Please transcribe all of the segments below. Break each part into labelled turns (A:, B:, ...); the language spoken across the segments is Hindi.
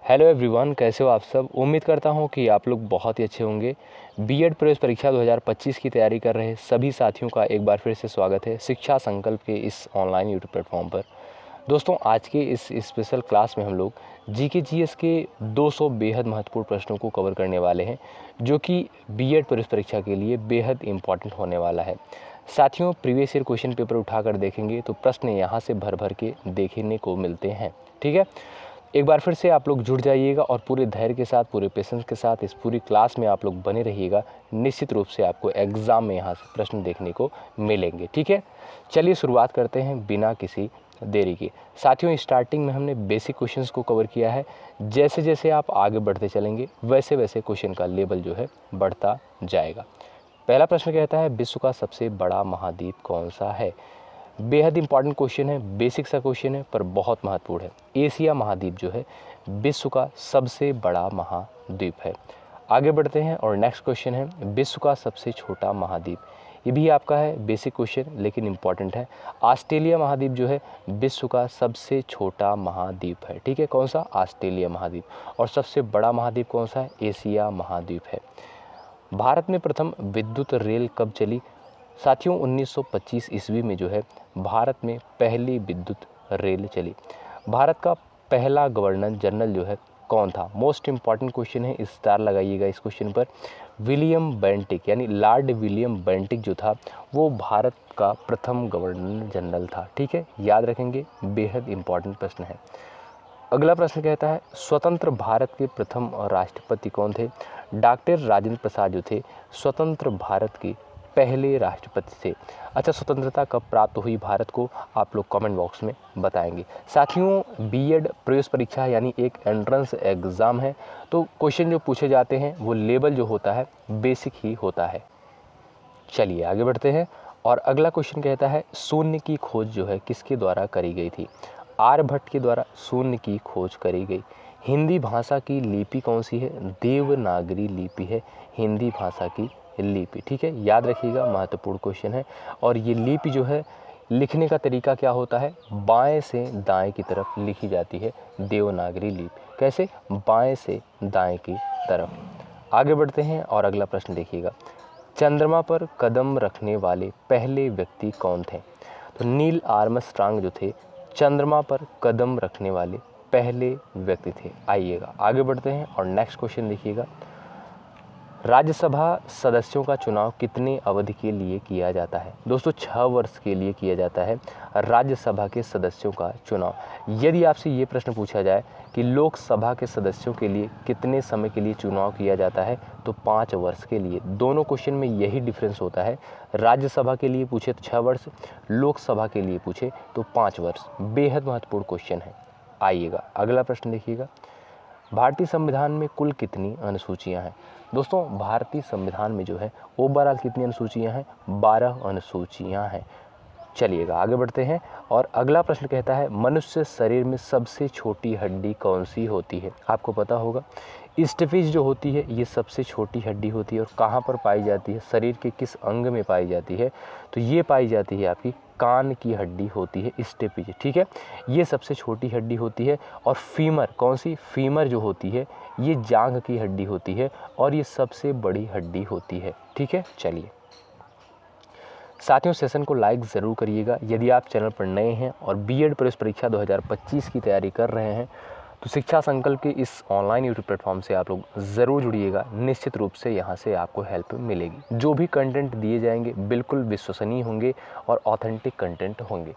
A: हेलो एवरीवन, कैसे हो आप सब। उम्मीद करता हूं कि आप लोग बहुत ही अच्छे होंगे। बीएड प्रवेश परीक्षा 2025 की तैयारी कर रहे सभी साथियों का एक बार फिर से स्वागत है शिक्षा संकल्प के इस ऑनलाइन यूट्यूब प्लेटफॉर्म पर। दोस्तों, आज के इस स्पेशल क्लास में हम लोग जीके जीएस के 200 बेहद महत्वपूर्ण प्रश्नों को कवर करने वाले हैं, जो कि बीएड प्रवेश परीक्षा के लिए बेहद इंपॉर्टेंट होने वाला है। साथियों, प्रीवियस ईयर क्वेश्चन पेपर उठाकर देखेंगे तो प्रश्न यहाँ से भर भर के देखने को मिलते हैं। ठीक है, एक बार फिर से आप लोग जुड़ जाइएगा और पूरे धैर्य के साथ, पूरे पेशेंस के साथ इस पूरी क्लास में आप लोग बने रहिएगा। निश्चित रूप से आपको एग्जाम में यहाँ से प्रश्न देखने को मिलेंगे। ठीक है, चलिए शुरुआत करते हैं बिना किसी देरी के। साथियों, स्टार्टिंग में हमने बेसिक क्वेश्चंस को कवर किया है। जैसे जैसे आप आगे बढ़ते चलेंगे वैसे वैसे क्वेश्चन का लेवल जो है बढ़ता जाएगा। पहला प्रश्न कहता है, विश्व का सबसे बड़ा महाद्वीप कौन सा है। बेहद इंपॉर्टेंट क्वेश्चन है, बेसिक सा क्वेश्चन है पर बहुत महत्वपूर्ण है। एशिया महाद्वीप जो है विश्व का सबसे बड़ा महाद्वीप है। आगे बढ़ते हैं और नेक्स्ट क्वेश्चन है, विश्व का सबसे छोटा महाद्वीप। ये भी आपका है बेसिक क्वेश्चन लेकिन इंपॉर्टेंट है। ऑस्ट्रेलिया महाद्वीप जो है विश्व का सबसे छोटा महाद्वीप है। ठीक है, कौन सा? ऑस्ट्रेलिया महाद्वीप। और सबसे बड़ा महाद्वीप कौन सा है? एशिया महाद्वीप है। भारत में प्रथम विद्युत रेल कब चली। साथियों, 1925 ईस्वी में जो है भारत में पहली विद्युत रेल चली। भारत का पहला गवर्नर जनरल जो है कौन था? मोस्ट इंपॉर्टेंट क्वेश्चन है, स्टार लगाइएगा इस क्वेश्चन पर। विलियम बेंटिक यानी लॉर्ड विलियम बेंटिक जो था वो भारत का प्रथम गवर्नर जनरल था। ठीक है, याद रखेंगे, बेहद इंपॉर्टेंट प्रश्न है। अगला प्रश्न कहता है, स्वतंत्र भारत के प्रथम राष्ट्रपति कौन थे। डॉक्टर राजेंद्र प्रसाद जो थे स्वतंत्र भारत के पहले राष्ट्रपति थे। अच्छा, स्वतंत्रता कब प्राप्त हुई भारत को, आप लोग कमेंट बॉक्स में बताएंगे। साथियों, बीएड प्रवेश परीक्षा यानी एक एंट्रेंस एग्ज़ाम है, तो क्वेश्चन जो पूछे जाते हैं वो लेवल जो होता है बेसिक ही होता है। चलिए आगे बढ़ते हैं और अगला क्वेश्चन कहता है, शून्य की खोज जो है किसके द्वारा करी गई थी। आर्यभट्ट के द्वारा शून्य की खोज करी गई। हिंदी भाषा की लिपि कौन सी है? देवनागरी लिपि है हिंदी भाषा की लिपि। ठीक है, याद रखिएगा, महत्वपूर्ण क्वेश्चन है। और ये लिपि जो है लिखने का तरीका क्या होता है? बाएं से दाएं की तरफ लिखी जाती है देवनागरी लिपि। कैसे? बाएं से दाएं की तरफ। आगे बढ़ते हैं और अगला प्रश्न देखिएगा, चंद्रमा पर कदम रखने वाले पहले व्यक्ति कौन थे। तो नील आर्मस्ट्रांग जो थे चंद्रमा पर कदम रखने वाले पहले व्यक्ति थे। आइएगा आगे बढ़ते हैं और नेक्स्ट क्वेश्चन देखिएगा, राज्यसभा सदस्यों का चुनाव कितने अवधि के लिए किया जाता है। दोस्तों, 6 वर्ष के लिए किया जाता है राज्यसभा के सदस्यों का चुनाव। यदि आपसे ये प्रश्न पूछा जाए कि लोकसभा के सदस्यों के लिए कितने समय के लिए चुनाव किया जाता है, तो 5 वर्ष के लिए। दोनों क्वेश्चन में यही डिफरेंस होता है, राज्यसभा के लिए पूछे तो 6 वर्ष, लोकसभा के लिए पूछे तो 5 वर्ष। बेहद महत्वपूर्ण क्वेश्चन है। आइएगा अगला प्रश्न देखिएगा, भारतीय संविधान में कुल कितनी अनुसूचियां हैं। दोस्तों, भारतीय संविधान में जो है ओवरऑल कितनी अनुसूचियां हैं? 12 अनुसूचियां हैं। चलिएगा आगे बढ़ते हैं और अगला प्रश्न कहता है, मनुष्य शरीर में सबसे छोटी हड्डी कौन सी होती है। आपको पता होगा, स्टेपिस जो होती है ये सबसे छोटी हड्डी होती है और कहाँ पर पाई जाती है? शरीर के किस अंग में पाई जाती है? तो ये पाई जाती है आपकी कान की हड्डी होती है स्टेपिस। ठीक है, ये सबसे छोटी हड्डी होती है। और फीमर, कौन सी? फीमर जो होती है ये जांघ की हड्डी होती है और ये सबसे बड़ी हड्डी होती है। ठीक है, चलिए साथियों, सेशन को लाइक ज़रूर करिएगा। यदि आप चैनल पर नए हैं और बीएड प्रवेश परीक्षा 2025 की तैयारी कर रहे हैं तो शिक्षा संकल्प के इस ऑनलाइन यूट्यूब प्लेटफॉर्म से आप लोग ज़रूर जुड़िएगा। निश्चित रूप से यहाँ से आपको हेल्प मिलेगी। जो भी कंटेंट दिए जाएंगे बिल्कुल विश्वसनीय होंगे और ऑथेंटिक कंटेंट होंगे।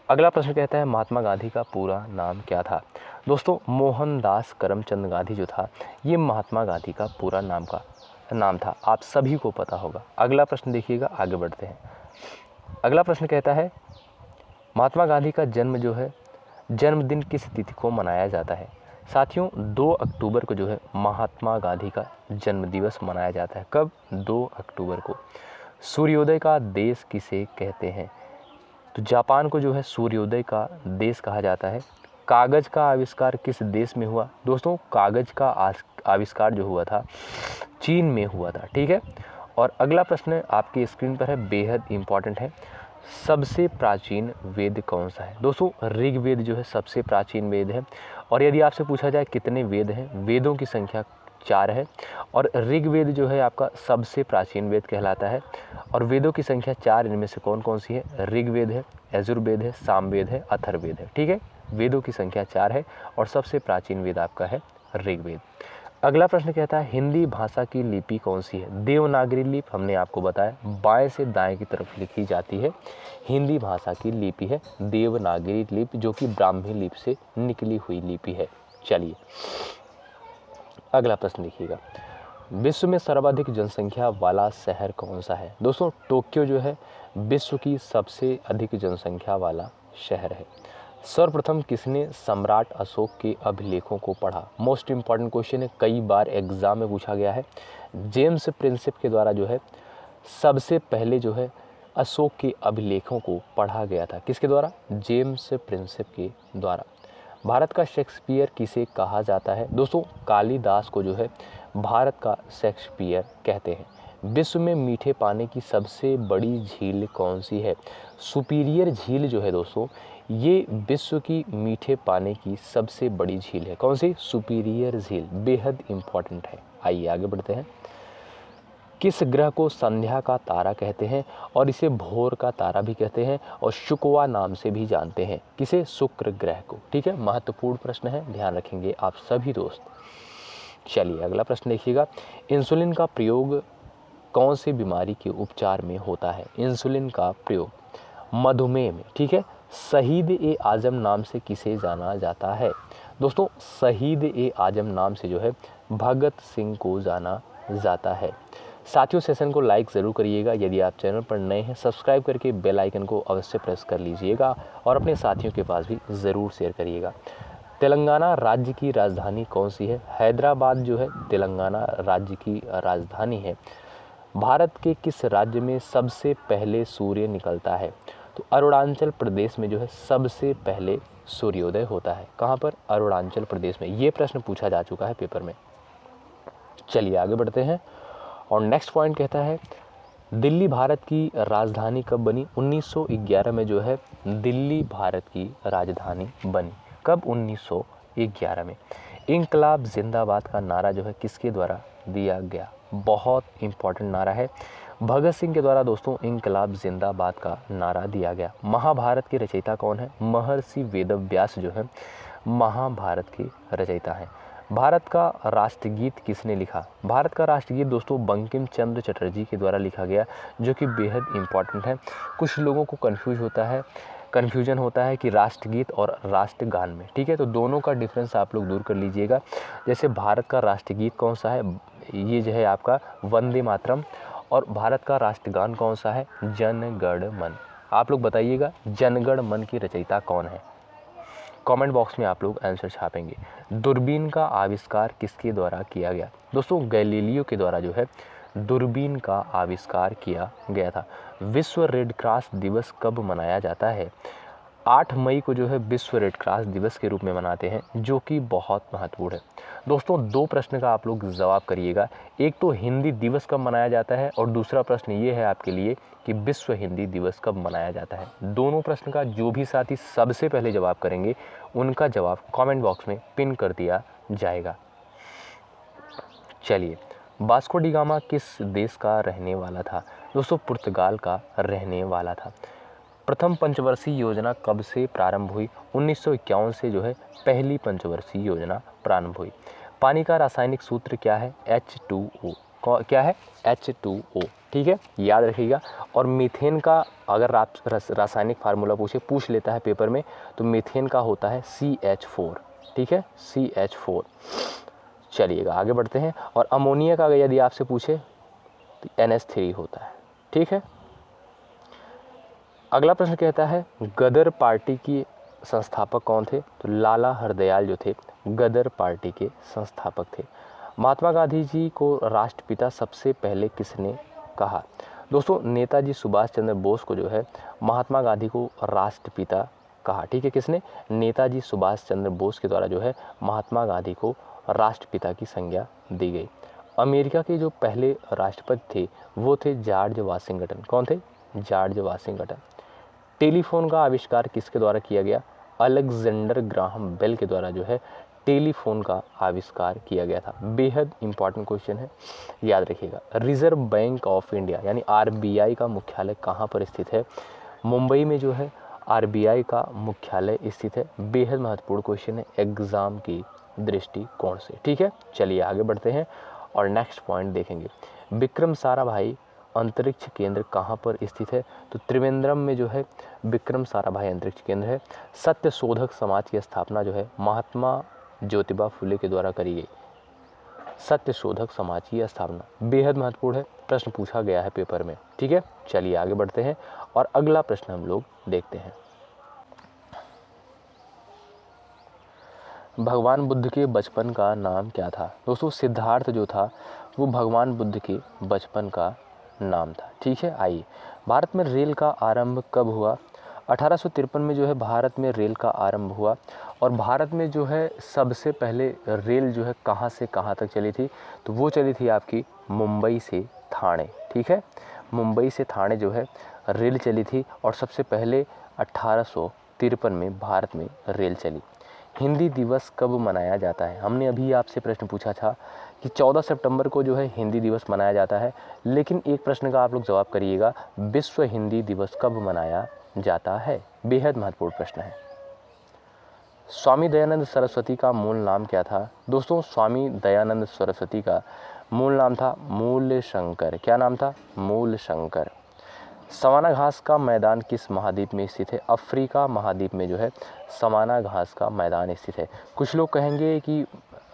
A: अगला प्रश्न कहता है, महात्मा गांधी का पूरा नाम क्या था। दोस्तों, मोहनदास करमचंद गांधी जो था ये महात्मा गांधी का पूरा नाम था, आप सभी को पता होगा। अगला प्रश्न देखिएगा, आगे बढ़ते हैं। अगला प्रश्न कहता है, महात्मा गांधी का जन्म जो है जन्मदिन किस तिथि को मनाया जाता है। साथियों, 2 अक्टूबर को जो है महात्मा गांधी का जन्म दिवस मनाया जाता है। कब? 2 अक्टूबर को। सूर्योदय का देश किसे कहते हैं। तो जापान को जो है सूर्योदय का देश कहा जाता है। कागज़ का आविष्कार किस देश में हुआ। दोस्तों, कागज़ का आविष्कार जो हुआ था चीन में हुआ था। ठीक है, और अगला प्रश्न आपकी स्क्रीन पर है, बेहद इंपॉर्टेंट है, सबसे प्राचीन वेद कौन सा है। दोस्तों, ऋग्वेद जो है सबसे प्राचीन वेद है और यदि आपसे पूछा जाए कितने वेद हैं, वेदों की संख्या 4 है। और ऋग्वेद जो है आपका सबसे प्राचीन वेद कहलाता है। और वेदों की संख्या 4, इनमें से कौन कौन सी है? ऋग्वेद है, यजुर्वेद है, सामवेद है, अथर्ववेद है। ठीक है, वेदों की संख्या 4 है और सबसे प्राचीन वेद आपका है ऋग्वेद। अगला प्रश्न कहता है हिंदी भाषा की लिपि कौन सी है? देवनागरी लिपि, हमने आपको बताया बाएं से दाएं की तरफ लिखी जाती है। हिंदी भाषा की लिपि है देवनागरी लिपि, जो कि ब्राह्मी लिपि से निकली हुई लिपि है। चलिए अगला प्रश्न देखिएगा, विश्व में सर्वाधिक जनसंख्या वाला शहर कौन सा है? दोस्तों टोक्यो जो है विश्व की सबसे अधिक जनसंख्या वाला शहर है। सर्वप्रथम किसने सम्राट अशोक के अभिलेखों को पढ़ा? मोस्ट इंपॉर्टेंट क्वेश्चन है, कई बार एग्जाम में पूछा गया है। जेम्स प्रिंसेप के द्वारा जो है सबसे पहले जो है अशोक के अभिलेखों को पढ़ा गया था। किसके द्वारा? जेम्स प्रिंसेप के द्वारा। भारत का शेक्सपियर किसे कहा जाता है? दोस्तों कालिदास को जो है भारत का शेक्सपियर कहते हैं। विश्व में मीठे पानी की सबसे बड़ी झील कौन सी है? सुपीरियर झील जो है दोस्तों, ये विश्व की मीठे पानी की सबसे बड़ी झील है। कौन सी? सुपीरियर झील, बेहद इंपॉर्टेंट है। आइए आगे बढ़ते हैं। किस ग्रह को संध्या का तारा कहते हैं और इसे भोर का तारा भी कहते हैं और शुक्वा नाम से भी जानते हैं? किसे? शुक्र ग्रह को। ठीक है, महत्वपूर्ण प्रश्न है, ध्यान रखेंगे आप सभी दोस्त। चलिए अगला प्रश्न देखिएगा, इंसुलिन का प्रयोग कौन सी बीमारी के उपचार में होता है? इंसुलिन का प्रयोग मधुमेह में। ठीक है, शहीद ए आजम नाम से किसे जाना जाता है? दोस्तों शहीद ए आजम नाम से जो है भगत सिंह को जाना जाता है। साथियों सेशन को लाइक ज़रूर करिएगा, यदि आप चैनल पर नए हैं सब्सक्राइब करके बेल आइकन को अवश्य प्रेस कर लीजिएगा और अपने साथियों के पास भी ज़रूर शेयर करिएगा। तेलंगाना राज्य की राजधानी कौन सी है? हैदराबाद जो है तेलंगाना राज्य की राजधानी है। भारत के किस राज्य में सबसे पहले सूर्य निकलता है? तो अरुणाचल प्रदेश में जो है सबसे पहले सूर्योदय होता है। कहाँ पर? अरुणाचल प्रदेश में। ये प्रश्न पूछा जा चुका है पेपर में। चलिए आगे बढ़ते हैं और नेक्स्ट पॉइंट कहता है दिल्ली भारत की राजधानी कब बनी? 1911 में जो है दिल्ली भारत की राजधानी बनी। कब? 1911 में। इंकलाब जिंदाबाद का नारा जो है किसके द्वारा दिया गया? बहुत इंपॉर्टेंट नारा है, भगत सिंह के द्वारा दोस्तों इंकलाब जिंदाबाद का नारा दिया गया। महाभारत के रचयिता कौन है? महर्षि वेदव्यास जो है महाभारत के रचयिता हैं। भारत का राष्ट्रगीत किसने लिखा? भारत का राष्ट्रगीत दोस्तों बंकिम चंद्र चटर्जी के द्वारा लिखा गया, जो कि बेहद इंपॉर्टेंट है। कुछ लोगों को कन्फ्यूजन होता है कि राष्ट्रगीत और राष्ट्रगान में। ठीक है, तो दोनों का डिफरेंस आप लोग दूर कर लीजिएगा। जैसे भारत का राष्ट्रगीत कौन सा है? ये जो है आपका वंदे मातरम। और भारत का राष्ट्रगान कौन सा है? जन गण मन। आप लोग बताइएगा जन गण मन की रचयिता कौन है? कमेंट बॉक्स में आप लोग आंसर छापेंगे। दूरबीन का आविष्कार किसके द्वारा किया गया? दोस्तों गैलीलियो के द्वारा जो है दूरबीन का आविष्कार किया गया था। विश्व रेड क्रॉस दिवस कब मनाया जाता है? 8 मई को जो है विश्व रेड क्रॉस दिवस के रूप में मनाते हैं, जो कि बहुत महत्वपूर्ण है। दोस्तों 2 प्रश्न का आप लोग जवाब करिएगा। एक तो हिंदी दिवस कब मनाया जाता है और दूसरा प्रश्न ये है आपके लिए कि विश्व हिंदी दिवस कब मनाया जाता है। दोनों प्रश्न का जो भी साथी सबसे पहले जवाब करेंगे उनका जवाब कमेंट बॉक्स में पिन कर दिया जाएगा। चलिए, वास्को डी गामा किस देश का रहने वाला था? दोस्तों पुर्तगाल का रहने वाला था। प्रथम पंचवर्षीय योजना कब से प्रारंभ हुई? 1951 से जो है पहली पंचवर्षीय योजना प्रारंभ हुई। पानी का रासायनिक सूत्र क्या है? H2O। क्या है? H2O। ठीक है, याद रखिएगा। और मीथेन का अगर आप रासायनिक फार्मूला पूछ लेता है पेपर में, तो मीथेन का होता है CH4। ठीक है, CH4। चलिएगा आगे बढ़ते हैं। और अमोनिया का यदि आपसे पूछे तो NH3 होता है। ठीक है, अगला प्रश्न कहता है गदर पार्टी की संस्थापक कौन थे? तो लाला हरदयाल जो थे गदर पार्टी के संस्थापक थे। महात्मा गांधी जी को राष्ट्रपिता सबसे पहले किसने कहा? दोस्तों नेताजी सुभाष चंद्र बोस को जो है महात्मा गांधी को राष्ट्रपिता कहा। ठीक है, किसने? नेताजी सुभाष चंद्र बोस के द्वारा जो है महात्मा गांधी को राष्ट्रपिता की संज्ञा दी गई। अमेरिका के जो पहले राष्ट्रपति थे वो थे जॉर्ज वाशिंगटन। कौन थे? George Washington. टेलीफोन का आविष्कार किसके द्वारा किया गया? अलेक्जेंडर ग्राहम बेल के द्वारा जो है टेलीफोन का आविष्कार किया गया था। बेहद इंपॉर्टेंट क्वेश्चन है, याद रखिएगा। रिजर्व बैंक ऑफ इंडिया यानी आरबीआई का मुख्यालय कहाँ पर स्थित है? मुंबई में जो है आरबीआई का मुख्यालय स्थित है। बेहद महत्वपूर्ण क्वेश्चन है एग्जाम की दृष्टिकोण से, ठीक है। चलिए आगे बढ़ते हैं और नेक्स्ट पॉइंट देखेंगे। विक्रम साराभाई अंतरिक्ष केंद्र कहाँ पर स्थित है? तो त्रिवेंद्रम में जो है विक्रम साराभाई अंतरिक्ष केंद्र है। सत्य शोधक समाज की स्थापना जो है महात्मा ज्योतिबा फुले के द्वारा करी गई। सत्य शोधक समाज की स्थापना बेहद महत्वपूर्ण है, प्रश्न पूछा गया है पेपर में, ठीक है। चलिए आगे बढ़ते हैं और अगला प्रश्न हम लोग देखते हैं। भगवान बुद्ध के बचपन का नाम क्या था? दोस्तों सिद्धार्थ जो था वो भगवान बुद्ध के बचपन का नाम था, ठीक है। आइए, भारत में रेल का आरंभ कब हुआ? 1853 में जो है भारत में रेल का आरंभ हुआ। और भारत में जो है सबसे पहले रेल जो है कहाँ से कहाँ तक चली थी? तो वो चली थी आपकी मुंबई से ठाणे, ठीक है। मुंबई से ठाणे जो है रेल चली थी और सबसे पहले 1853 में भारत में रेल चली। हिंदी दिवस कब मनाया जाता है? हमने अभी आपसे प्रश्न पूछा था कि 14 सितंबर को जो है हिंदी दिवस मनाया जाता है, लेकिन एक प्रश्न का आप लोग जवाब करिएगा, विश्व हिंदी दिवस कब मनाया जाता है? बेहद महत्वपूर्ण प्रश्न है। स्वामी दयानंद सरस्वती का मूल नाम क्या था? दोस्तों स्वामी दयानंद सरस्वती का मूल नाम था मूल शंकर। क्या नाम था? मूल शंकर। सवाना घास का मैदान किस महाद्वीप में स्थित है? अफ्रीका महाद्वीप में जो है सवाना घास का मैदान स्थित है। कुछ लोग कहेंगे कि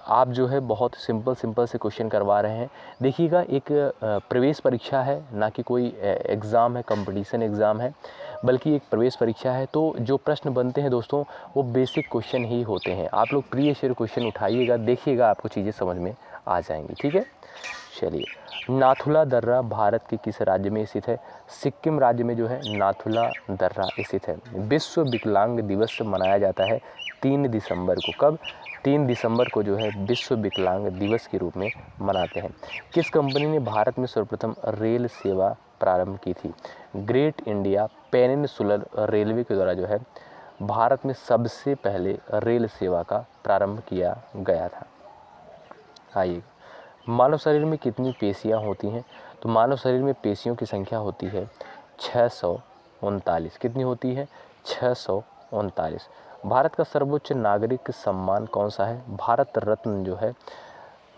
A: आप जो है बहुत सिंपल से क्वेश्चन करवा रहे हैं। देखिएगा, एक प्रवेश परीक्षा है, ना कि कोई एग्ज़ाम है, कंपटीशन एग्ज़ाम है, बल्कि एक प्रवेश परीक्षा है। तो जो प्रश्न बनते हैं दोस्तों वो बेसिक क्वेश्चन ही होते हैं। आप लोग प्रीवियस ईयर क्वेश्चन उठाइएगा, देखिएगा आपको चीज़ें समझ में आ जाएंगी, ठीक है। चलिए, नाथुला दर्रा भारत के किस राज्य में स्थित है? सिक्किम राज्य में जो है नाथुला दर्रा स्थित है। विश्व विकलांग दिवस मनाया जाता है 3 दिसंबर को। कब? 3 दिसंबर को जो है विश्व विकलांग दिवस के रूप में मनाते हैं। किस कंपनी ने भारत में सर्वप्रथम रेल सेवा प्रारंभ की थी? ग्रेट इंडिया पेनिनसुलर रेलवे के द्वारा जो है भारत में सबसे पहले रेल सेवा का प्रारंभ किया गया था। आइए, मानव शरीर में कितनी पेशियां होती हैं? तो मानव शरीर में पेशियों की संख्या होती है 639। कितनी होती है? 639। भारत का सर्वोच्च नागरिक सम्मान कौन सा है? भारत रत्न जो है,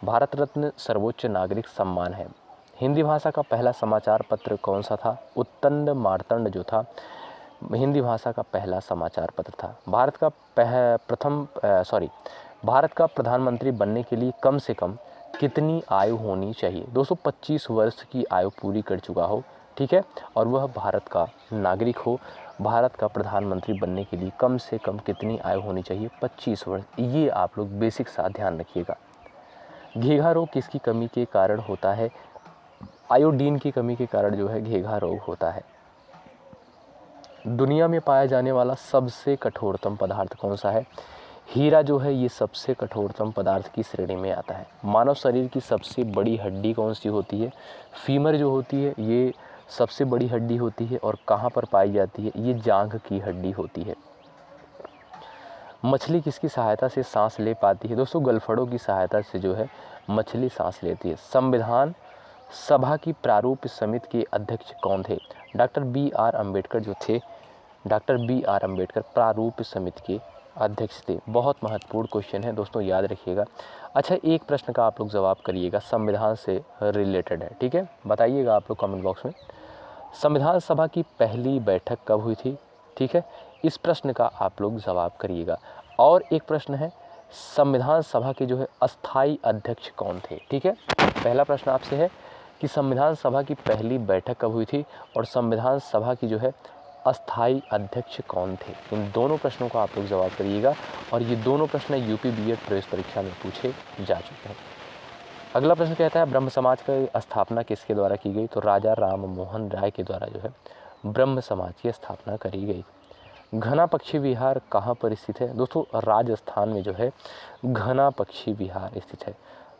A: भारत रत्न सर्वोच्च नागरिक सम्मान है। हिंदी भाषा का पहला समाचार पत्र कौन सा था? उत्तंड मार्तंड जो था हिंदी भाषा का पहला समाचार पत्र था। भारत का प्रधानमंत्री बनने के लिए कम से कम कितनी आयु होनी चाहिए? 225 वर्ष की आयु पूरी कर चुका हो, ठीक है, और वह भारत का नागरिक हो। भारत का प्रधानमंत्री बनने के लिए कम से कम कितनी आयु होनी चाहिए? 25 वर्ष। ये आप लोग बेसिक सा ध्यान रखिएगा। घेघा रोग किसकी कमी के कारण होता है? आयोडीन की कमी के कारण जो है घेघा रोग होता है। दुनिया में पाया जाने वाला सबसे कठोरतम पदार्थ कौन सा है? हीरा जो है ये सबसे कठोरतम पदार्थ की श्रेणी में आता है। मानव शरीर की सबसे बड़ी हड्डी कौन सी होती है? फीमर जो होती है ये सबसे बड़ी हड्डी होती है और कहाँ पर पाई जाती है? ये जांघ की हड्डी होती है। मछली किसकी सहायता से सांस ले पाती है? दोस्तों गलफड़ों की सहायता से जो है मछली सांस लेती है। संविधान सभा की प्रारूप समिति के अध्यक्ष कौन थे? Doctor B R. अम्बेडकर जो थे, डॉक्टर बी.आर. अम्बेडकर प्रारूप समिति के अध्यक्ष थे। बहुत महत्वपूर्ण क्वेश्चन है दोस्तों, याद रखिएगा। अच्छा, एक प्रश्न का आप लोग जवाब करिएगा, संविधान से रिलेटेड है, ठीक है। बताइएगा आप लोग कमेंट बॉक्स में, संविधान सभा की पहली बैठक कब हुई थी? ठीक है, इस प्रश्न का आप लोग जवाब करिएगा। और एक प्रश्न है, संविधान सभा के जो है अस्थाई अध्यक्ष कौन थे? ठीक है, पहला प्रश्न आपसे है कि संविधान सभा की पहली बैठक कब हुई थी और संविधान सभा की जो है अस्थाई अध्यक्ष कौन थे? इन दोनों प्रश्नों का आप लोग जवाब करिएगा और ये दोनों प्रश्न यूपी बीएड प्रवेश परीक्षा में पूछे जा चुके हैं। अगला प्रश्न कहता है, ब्रह्म समाज की स्थापना किसके द्वारा की गई? तो राजा राम मोहन राय के द्वारा जो है ब्रह्म समाज की स्थापना करी गई। घना पक्षी विहार कहाँ पर स्थित है? दोस्तों राजस्थान में जो है घना पक्षी विहार स्थित है।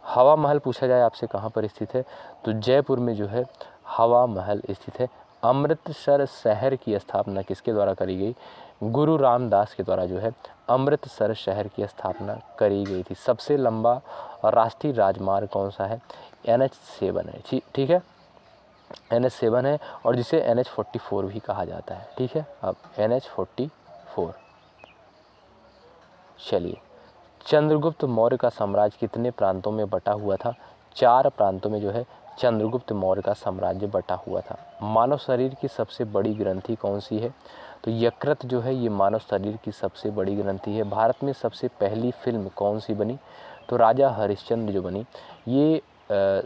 A: हवा महल पूछा जाए आपसे कहाँ पर स्थित है? तो जयपुर में जो है हवा महल स्थित है। अमृतसर शहर की स्थापना किसके द्वारा करी गई? गुरु रामदास के द्वारा जो है अमृतसर शहर की स्थापना करी गई थी। सबसे लंबा राष्ट्रीय राजमार्ग कौन सा है? NH7 है। ठीक है, NH7 है और जिसे NH44 भी कहा जाता है। ठीक है, अब NH44। चलिए, चंद्रगुप्त मौर्य का साम्राज्य कितने प्रांतों में बटा हुआ था? 4 प्रांतों में जो है चंद्रगुप्त मौर्य का साम्राज्य बटा हुआ था। मानव शरीर की सबसे बड़ी ग्रंथि कौन सी है? तो यकृत जो है ये मानव शरीर की सबसे बड़ी ग्रंथि है। भारत में सबसे पहली फिल्म कौन सी बनी? तो राजा हरिश्चंद्र जो बनी, ये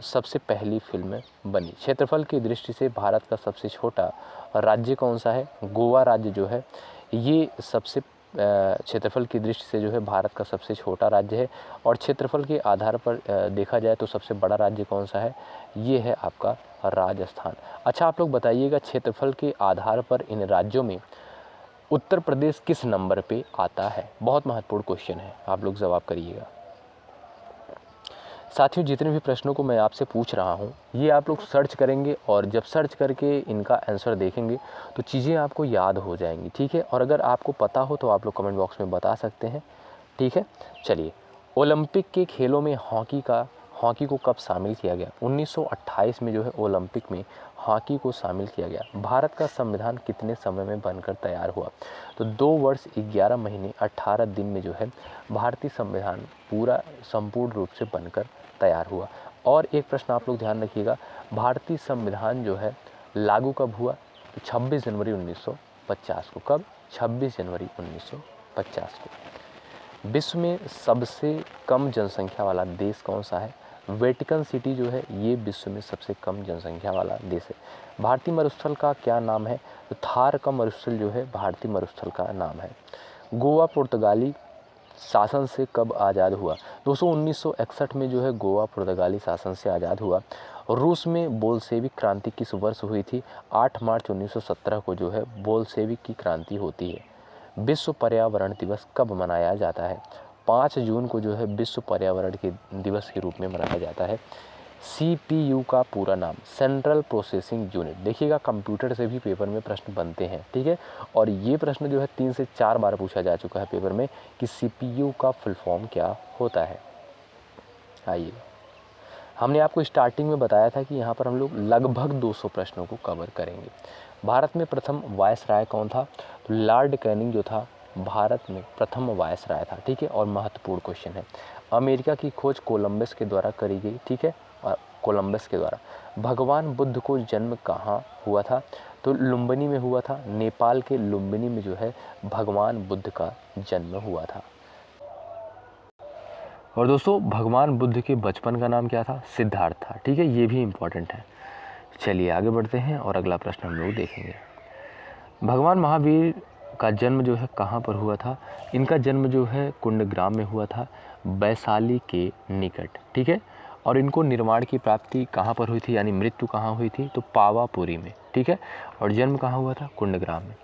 A: सबसे पहली फिल्म बनी। क्षेत्रफल की दृष्टि से भारत का सबसे छोटा राज्य कौन सा है? गोवा राज्य जो है ये सबसे क्षेत्रफल की दृष्टि से जो है भारत का सबसे छोटा राज्य है। और क्षेत्रफल के आधार पर देखा जाए तो सबसे बड़ा राज्य कौन सा है? ये है आपका राजस्थान। अच्छा, आप लोग बताइएगा, क्षेत्रफल के आधार पर इन राज्यों में उत्तर प्रदेश किस नंबर पे आता है? बहुत महत्वपूर्ण क्वेश्चन है, आप लोग जवाब करिएगा। साथियों, जितने भी प्रश्नों को मैं आपसे पूछ रहा हूँ ये आप लोग सर्च करेंगे और जब सर्च करके इनका आंसर देखेंगे तो चीज़ें आपको याद हो जाएंगी। ठीक है, और अगर आपको पता हो तो आप लोग कमेंट बॉक्स में बता सकते हैं। ठीक है, चलिए, ओलंपिक के खेलों में हॉकी को कब शामिल किया गया? 1928 में जो है ओलंपिक में हॉकी को शामिल किया गया। भारत का संविधान कितने समय में बनकर तैयार हुआ? तो 2 वर्ष 11 महीने 18 दिन में जो है भारतीय संविधान पूरा संपूर्ण रूप से बनकर तैयार हुआ। और एक प्रश्न आप लोग ध्यान रखिएगा, भारतीय संविधान जो है लागू कब हुआ? तो 26 जनवरी 1950 को। कब? 26 जनवरी 1950 को। विश्व में सबसे कम जनसंख्या वाला देश कौन सा है? वेटिकन सिटी जो है ये विश्व में सबसे कम जनसंख्या वाला देश है। भारतीय मरुस्थल का क्या नाम है? तो थार का मरुस्थल जो है भारतीय मरुस्थल का नाम है। गोवा पुर्तगाली शासन से कब आज़ाद हुआ? दोस्तों 1961 में जो है गोवा पुर्तगाली शासन से आज़ाद हुआ। रूस में बोल्शेविक क्रांति किस वर्ष हुई थी? 8 मार्च 1917 को जो है बोल्शेविक की क्रांति होती है। विश्व पर्यावरण दिवस कब मनाया जाता है? 5 जून को जो है विश्व पर्यावरण के दिवस के रूप में मनाया जाता है। CPU का पूरा नाम? Central processing unit. देखिएगा, कंप्यूटर से भी पेपर में प्रश्न बनते हैं। ठीक है, और ये प्रश्न जो है 3 से 4 बार पूछा जा चुका है पेपर में कि CPU का फुल फॉर्म क्या होता है। आइए, हमने आपको स्टार्टिंग में बताया था कि यहाँ पर हम लोग लगभग 200 प्रश्नों को कवर करेंगे। भारत में प्रथम वायसराय कौन था? तो लॉर्ड कैनिंग जो था भारत में प्रथम वायसराय था। ठीक है, और महत्वपूर्ण क्वेश्चन है। अमेरिका की खोज कोलंबस के द्वारा करी गई। ठीक है, कोलंबस के द्वारा। भगवान बुद्ध को जन्म कहाँ हुआ था? तो लुम्बिनी में हुआ था। नेपाल के लुम्बिनी में जो है भगवान बुद्ध का जन्म हुआ था। और दोस्तों, भगवान बुद्ध के बचपन का नाम क्या था? सिद्धार्थ था। ठीक है, ये भी इम्पोर्टेंट है। चलिए आगे बढ़ते हैं और अगला प्रश्न हम लोग देखेंगे। भगवान महावीर का जन्म जो है कहाँ पर हुआ था? इनका जन्म जो है कुंडग्राम में हुआ था, वैशाली के निकट। ठीक है, और इनको निर्वाण की प्राप्ति कहाँ पर हुई थी, यानी मृत्यु कहाँ हुई थी? तो पावापुरी में। ठीक है, और जन्म कहाँ हुआ था? कुंडग्राम में।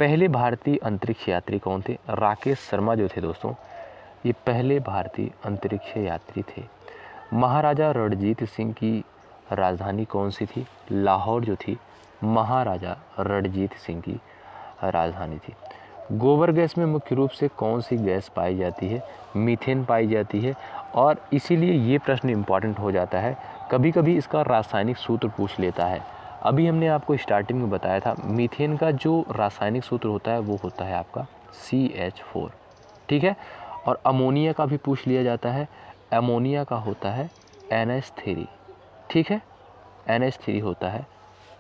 A: पहले भारतीय अंतरिक्ष यात्री कौन थे? राकेश शर्मा जो थे दोस्तों, ये पहले भारतीय अंतरिक्ष यात्री थे। महाराजा रणजीत सिंह की राजधानी कौन सी थी? लाहौर जो थी महाराजा रणजीत सिंह की राजधानी थी। गोबर गैस में मुख्य रूप से कौन सी गैस पाई जाती है? मीथेन पाई जाती है। और इसीलिए ये प्रश्न इम्पॉर्टेंट हो जाता है, कभी कभी इसका रासायनिक सूत्र पूछ लेता है। अभी हमने आपको स्टार्टिंग में बताया था मीथेन का जो रासायनिक सूत्र होता है वो होता है आपका CH4। ठीक है, और अमोनिया का भी पूछ लिया जाता है। अमोनिया का होता है NH3। ठीक है, NH3 होता है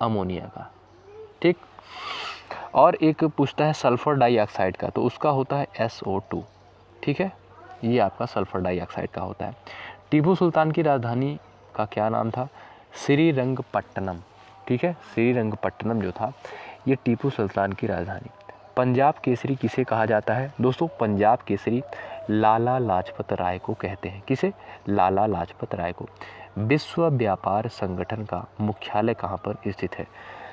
A: अमोनिया का। ठीक, और एक पूछता है सल्फर डाइऑक्साइड का, तो उसका होता है SO2। ठीक है, ये आपका सल्फर डाइऑक्साइड का होता है। टीपू सुल्तान की राजधानी का क्या नाम था? श्रीरंगपट्टनम। ठीक है, श्रीरंगपट्टनम जो था ये टीपू सुल्तान की राजधानी। पंजाब केसरी किसे कहा जाता है? दोस्तों पंजाब केसरी लाला लाजपत राय को कहते हैं। किसे? लाला लाजपत राय को। विश्व व्यापार संगठन का मुख्यालय कहाँ पर स्थित है?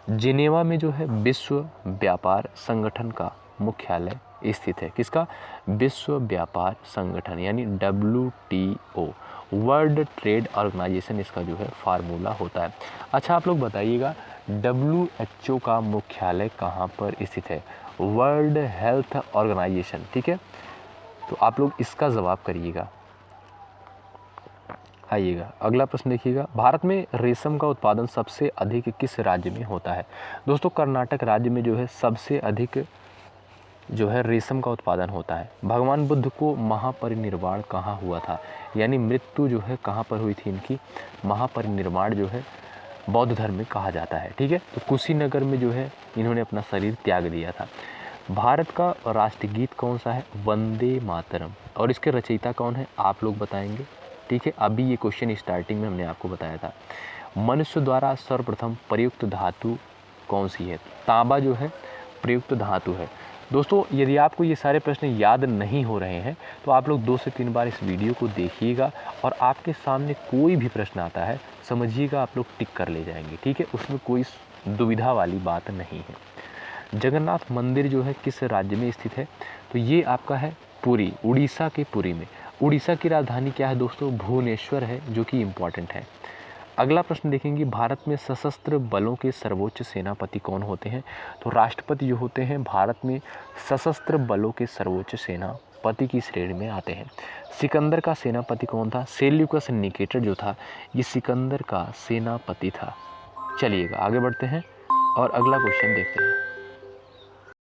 A: जिनेवा में जो है विश्व व्यापार संगठन का मुख्यालय स्थित है? किसका? विश्व व्यापार संगठन यानी WTO, वर्ल्ड ट्रेड ऑर्गेनाइजेशन इसका जो है फार्मूला होता है। अच्छा आप लोग बताइएगा WHO का मुख्यालय कहाँ पर स्थित है? वर्ल्ड हेल्थ ऑर्गेनाइजेशन, ठीक है। तो आप लोग इसका जवाब करिएगा। आइएगा अगला प्रश्न देखिएगा, भारत में रेशम का उत्पादन सबसे अधिक किस राज्य में होता है? दोस्तों कर्नाटक राज्य में जो है सबसे अधिक जो है रेशम का उत्पादन होता है। भगवान बुद्ध को महापरिनिर्वाण कहाँ हुआ था? यानी मृत्यु जो है कहाँ पर हुई थी इनकी? महापरिनिर्वाण जो है बौद्ध धर्म में कहा जाता है, ठीक है। तो कुशीनगर में जो है इन्होंने अपना शरीर त्याग दिया था। भारत का राष्ट्रगीत कौन सा है? वंदे मातरम। और इसके रचयिता कौन है? आप लोग बताएंगे, ठीक है। अभी ये क्वेश्चन स्टार्टिंग में हमने आपको बताया था। मनुष्य द्वारा सर्वप्रथम प्रयुक्त धातु कौन सी है? तांबा जो है प्रयुक्त धातु है। दोस्तों यदि आपको ये सारे प्रश्न याद नहीं हो रहे हैं तो आप लोग 2 से 3 बार इस वीडियो को देखिएगा और आपके सामने कोई भी प्रश्न आता है समझिएगा आप लोग टिक कर ले जाएंगे, ठीक है। उसमें कोई दुविधा वाली बात नहीं है। जगन्नाथ मंदिर जो है किस राज्य में स्थित है? तो ये आपका है पुरी, उड़ीसा के पुरी में। उड़ीसा की राजधानी क्या है दोस्तों? भुवनेश्वर है, जो कि इम्पॉर्टेंट है। अगला प्रश्न देखेंगे, भारत में सशस्त्र बलों के सर्वोच्च सेनापति कौन होते हैं? तो राष्ट्रपति जो होते हैं भारत में सशस्त्र बलों के सर्वोच्च सेनापति की श्रेणी में आते हैं। सिकंदर का सेनापति कौन था? सेल्यूकस निकेटर जो था ये सिकंदर का सेनापति था। चलिएगा आगे बढ़ते हैं और अगला क्वेश्चन देखते हैं।